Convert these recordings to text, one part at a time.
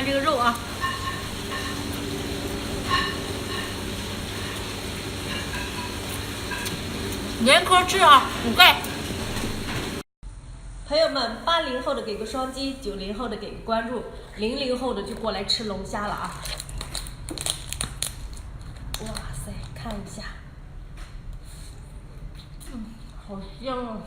这个肉啊，连壳吃啊，补钙。朋友们，80后的给个双击，90后的给个关注，00后的就过来吃龙虾了啊！哇塞，看一下，好香啊！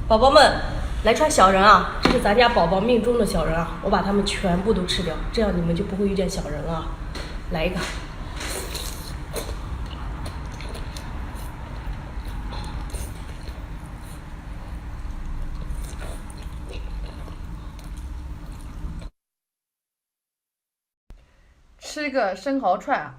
宝宝们，来串小人啊！这是咱家宝宝命中的小人啊！我把它们全部都吃掉，这样你们就不会遇见小人了啊！来一个。吃个生蚝串啊，